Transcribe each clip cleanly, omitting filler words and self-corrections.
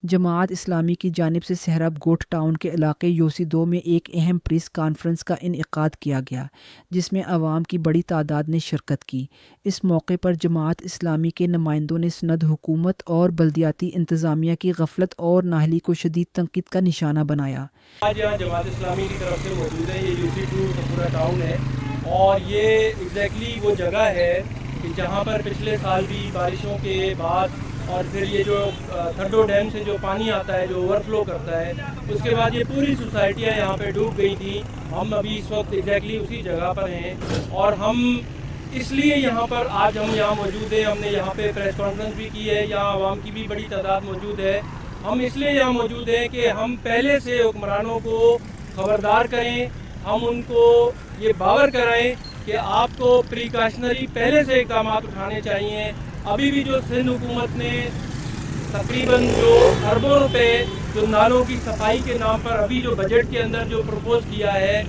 जमात इस्लामी की जानिब से सहरब गोट टाउन के इलाके यूसी 2 में एक अहम प्रेस कॉन्फ्रेंस का इनेकाद किया गया, जिसमें अवाम की बड़ी तादाद ने शिरकत की। इस मौके पर जमात इस्लामी के नुमाइंदों ने सनद हुकूमत और बल्दियाती इंतज़ामिया की गफलत और नाअहली को शदीद तनकीद का निशाना बनाया। आज यहाँ जमात इस्लामी की तरफ से मौजूद है। ये यूसी 2 सपूरा टाउन है और ये एग्जैक्टली वो जगह है कि जहाँ पर पिछले साल भी बारिशों के बाद और फिर ये जो थड्डो डैम से जो पानी आता है, जो ओवरफ्लो करता है, उसके बाद ये पूरी सोसाइटियाँ यहाँ पे डूब गई थी। हम अभी इस वक्त एग्जैक्टली उसी जगह पर हैं और हम इसलिए यहाँ पर आज हम यहाँ मौजूद हैं। हमने यहाँ पे प्रेस कॉन्फ्रेंस भी की है, यहाँ आवाम की भी बड़ी तादाद मौजूद है। हम इसलिए यहाँ मौजूद हैं कि हम पहले से हुक्मरानों को खबरदार करें, हम उनको ये बावर कराएं कि आपको प्रिकॉशनरी पहले से इक़दाम उठाने चाहिए। अभी भी जो सिंध हुकूमत ने तकरीबन जो अरबों रुपए जो नालों की सफाई के नाम पर अभी जो बजट के अंदर जो प्रपोज किया है,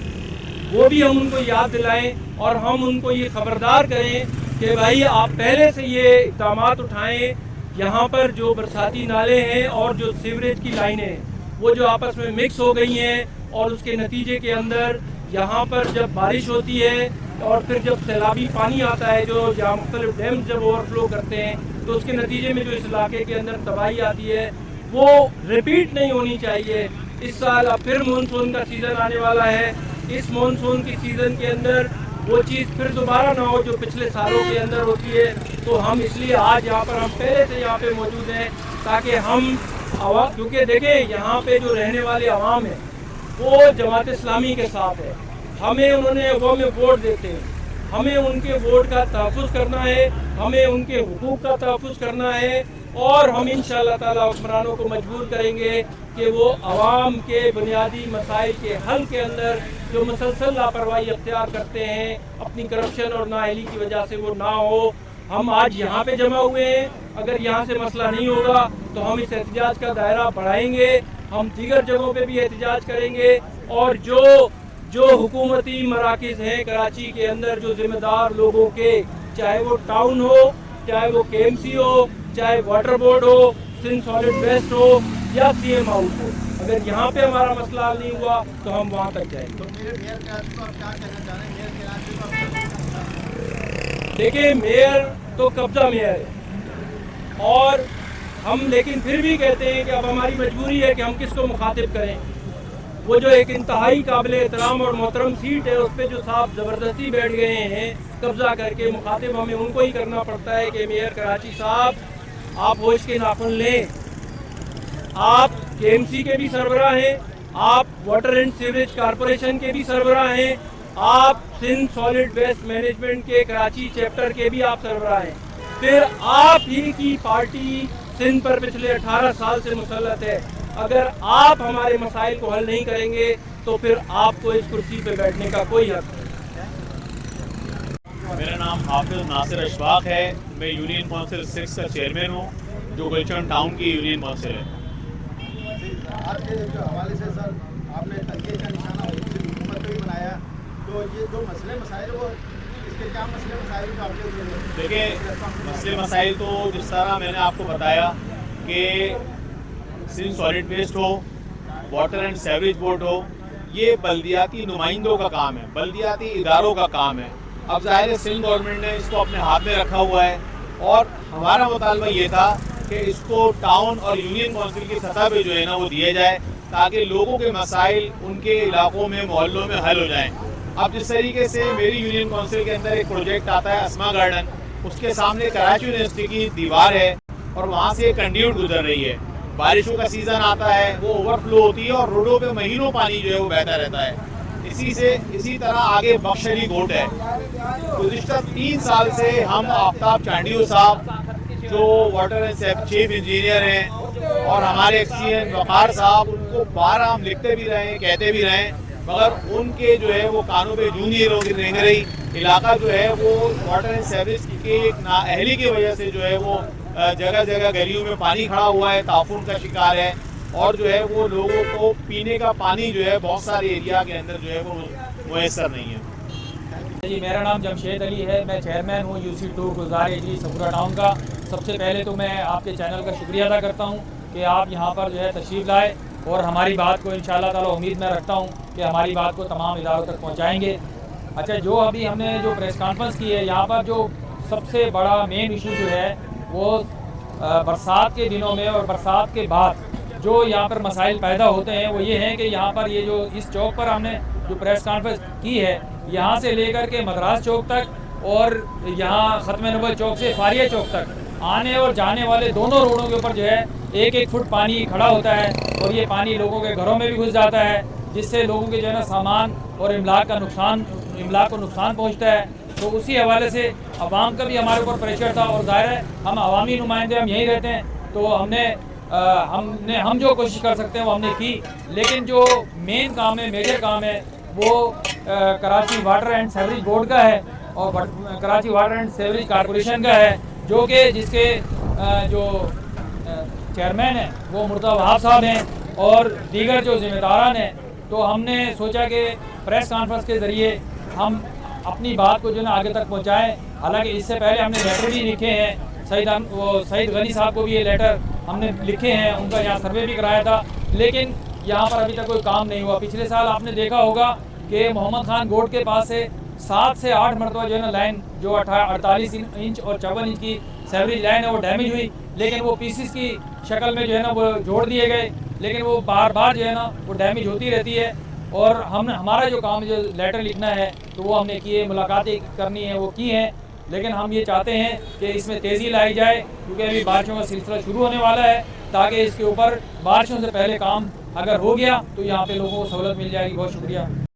वो भी हम उनको याद दिलाएं और हम उनको ये खबरदार करें कि भाई आप पहले से ये इक़दाम उठाएं। यहाँ पर जो बरसाती नाले हैं और जो सीवरेज की लाइनें हैं, वो जो आपस में मिक्स हो गई हैं और उसके नतीजे के अंदर यहाँ पर जब बारिश होती है और फिर जब सैलाबी पानी आता है, जो जहाँ मुख्तलिफ डैम जब ओवरफ्लो करते हैं, तो उसके नतीजे में जो इस इलाके के अंदर तबाही आती है, वो रिपीट नहीं होनी चाहिए। इस साल अब फिर मानसून का सीज़न आने वाला है। इस मानसून की सीज़न के अंदर वो चीज़ फिर दोबारा ना हो जो पिछले सालों के अंदर होती है। तो हम इसलिए आज यहाँ पर हम पहले से यहाँ पे मौजूद हैं ताकि हम आवाम, क्योंकि देखें यहाँ पे जो रहने वाले अवाम है वो जमात इस्लामी के साथ है। हमें उन्होंने वो में वोट देते हैं, हमें उनके वोट का तहफ़्फ़ुज़ करना है, हमें उनके हुकूक का तहफ़्फ़ुज़ करना है और हम इंशाअल्लाह ताला हुक्मरानों को मजबूर करेंगे कि वो आवाम के बुनियादी मसाइल के हल के अंदर जो मुसलसल लापरवाही अख्तियार करते हैं, अपनी करप्शन और नाअहली की वजह से वो ना हो। हम आज यहाँ पे जमा हुए हैं, अगर यहाँ से मसला नहीं होगा तो हम इस एहतजाज का दायरा बढ़ाएंगे, हम दीगर जगहों पे भी एहतजाज करेंगे और जो हुकूमती मराकिज़ हैं कराची के अंदर, जो ज़िम्मेदार लोगों के, चाहे वो टाउन हो, चाहे वो KMC हो, चाहे वाटर बोर्ड हो, सिंध सॉलिड वेस्ट हो या CM हाउस हो, अगर यहाँ पे हमारा मसला हल नहीं हुआ तो हम वहाँ तक जाएंगे। देखिए, मेयर तो कब्जा मेयर है और हम लेकिन फिर भी कहते हैं कि अब हमारी मजबूरी है कि हम किसको मुखातिब करें। वो जो एक इंतहाई काबिल एहतराम और मोहतरम सीट है, उस पर जो साहब ज़बरदस्ती बैठ गए हैं कब्जा करके, मुखातिब हमें उनको ही करना पड़ता है कि मेयर कराची साहब, आप होश के नाखुन लें। आप KMC के भी सरबराह हैं, आप वाटर एंड सीवरेज कॉरपोरेशन के भी सरबराह हैं, आप सिंध सॉलिड वेस्ट मैनेजमेंट के कराची चैप्टर के भी आप सरबराह हैं। फिर आप ही की पार्टी सिंध पर पिछले 18 साल से मुसल्लत है। अगर आप हमारे मसाइल को हल नहीं करेंगे तो फिर आपको इस कुर्सी पे बैठने का कोई हक नहीं। मेरा नाम हाफिज नासिर अशफाक है। मैं यूनियन काउंसिल 6 का चेयरमैन हूँ, जो गुलशन टाउन की यूनियन काउंसिल है। आज के जो हवाले से सर आपने तनकीद का निशाना हुकूमत को भी बनाया, तो ये जो मसले मसाइल वो इसके क्या मसले मसाइल जो आपके देखिए, मसले मसाइल तो जिस तरह मैंने आपको बताया कि सिंध सॉलिड वेस्ट हो, वाटर एंड सीवरेज बोर्ड हो, ये बल्दियाती नुमाइंदों का काम है, बल्दियाती इदारों का काम है। अब ज़ाहिर है सिंध गवर्नमेंट ने इसको अपने हाथ में रखा हुआ है और हमारा मुतालबा ये था कि इसको टाउन और यूनियन काउंसिल की सतह पे जो है ना वो दिए जाए, ताकि लोगों के मसाइल उनके इलाकों में, मोहल्लों में हल हो जाएं। अब जिस तरीके से मेरी यूनियन काउंसिल के अंदर एक प्रोजेक्ट आता है अस्मा गार्डन, उसके सामने कराची यूनिवर्सिटी की दीवार है और वहाँ से कंड्यूट गुजर रही है। बारिशों का सीज़न आता है, वो ओवरफ्लो होती है और रोडों पे महीनों पानी जो है वो बहता रहता है। इसी तरह आगे बख्श अली गोट है। गुज़िश्ता 3 साल से हम आफ्ताब चांडियो साहब जो वाटर एंड चीफ इंजीनियर हैं और हमारे XCN वकार साहब, उनको बार हम लिखते भी रहे हैं, कहते भी रहे हैं, मगर उनके जो है वो कानों पे जूं नहीं रेंग रही। इलाका जो है वो वाटर एंड सीवरेज की एक नाअहली की वजह से जो है वो जगह जगह गलियों में पानी खड़ा हुआ है, ताफून का शिकार है और जो है वो लोगों को पीने का पानी जो है बहुत सारे एरिया के अंदर जो है वो मुयसर नहीं है। जी, मेरा नाम जमशेद अली है, मैं चेयरमैन हूँ UC2 गुलजार एजी सपूरा टाउन का। सबसे पहले तो मैं आपके चैनल का शुक्रिया अदा करता हूँ کہ آپ یہاں پر جو ہے تشریف لائے اور ہماری بات کو انشاءاللہ تعالی امید میں رکھتا ہوں کہ ہماری بات کو تمام اداروں تک پہنچائیں گے. اچھا, جو ابھی ہم نے جو پریس کانفرنس کی ہے, یہاں پر جو سب سے بڑا مین ایشو جو ہے وہ برسات کے دنوں میں اور برسات کے بعد جو یہاں پر مسائل پیدا ہوتے ہیں وہ یہ ہیں کہ یہاں پر یہ جو اس چوک پر ہم نے جو پریس کانفرنس کی ہے, یہاں سے لے کر کے مدراس چوک تک اور یہاں ختم نبوت چوک سے فاریہ چوک تک آنے اور جانے والے دونوں روڈوں کے اوپر جو ہے 1-1 فٹ پانی کھڑا ہوتا ہے اور یہ پانی لوگوں کے گھروں میں بھی گھس جاتا ہے, جس سے لوگوں کے جو ہے نا سامان اور املاک کو نقصان پہنچتا ہے. تو اسی حوالے سے عوام کا بھی ہمارے اوپر پریشر تھا اور ظاہر ہے ہم عوامی نمائندے ہم یہیں رہتے ہیں, تو ہم جو کوشش کر سکتے ہیں وہ ہم نے کی. لیکن جو مین کام ہے, میجر کام ہے, وہ Karachi water and sewerage board کا ہے اور Karachi water and sewerage corporation کا ہے, جو کہ جس کے جو چیئرمین ہیں وہ مرتضی وہاب صاحب ہیں اور دیگر جو ذمہ داران ہیں. تو ہم نے سوچا کہ پریس کانفرنس کے ذریعے ہم اپنی بات کو جو ہے نا آگے تک پہنچائیں. حالانکہ اس سے پہلے ہم نے لیٹر بھی لکھے ہیں, سعید غنی صاحب کو بھی یہ لیٹر ہم نے لکھے ہیں, ان کا یہاں سروے بھی کرایا تھا, لیکن یہاں پر ابھی تک کوئی کام نہیں ہوا. پچھلے سال آپ نے دیکھا ہوگا کہ محمد خان گوٹ کے پاس سے 7 سے 8 مرتبہ جو ہے نا لائن جو 48 انچ اور 54 انچ کی سیوریج لائن ہے وہ ڈیمیج ہوئی, لیکن وہ پیسز کی شکل میں جو ہے نا وہ جوڑ دیے گئے, لیکن وہ بار بار جو ہے نا وہ ڈیمیج ہوتی رہتی ہے. اور ہمارا جو کام جو لیٹر لکھنا ہے تو وہ ہم نے کیے, ملاقاتیں کرنی ہے وہ کی ہیں, لیکن ہم یہ چاہتے ہیں کہ اس میں تیزی لائی جائے کیونکہ ابھی بارشوں کا سلسلہ شروع ہونے والا ہے, تاکہ اس کے اوپر بارشوں سے پہلے کام اگر ہو گیا تو یہاں پہ لوگوں کو سہولت مل جائے گی. بہت شکریہ.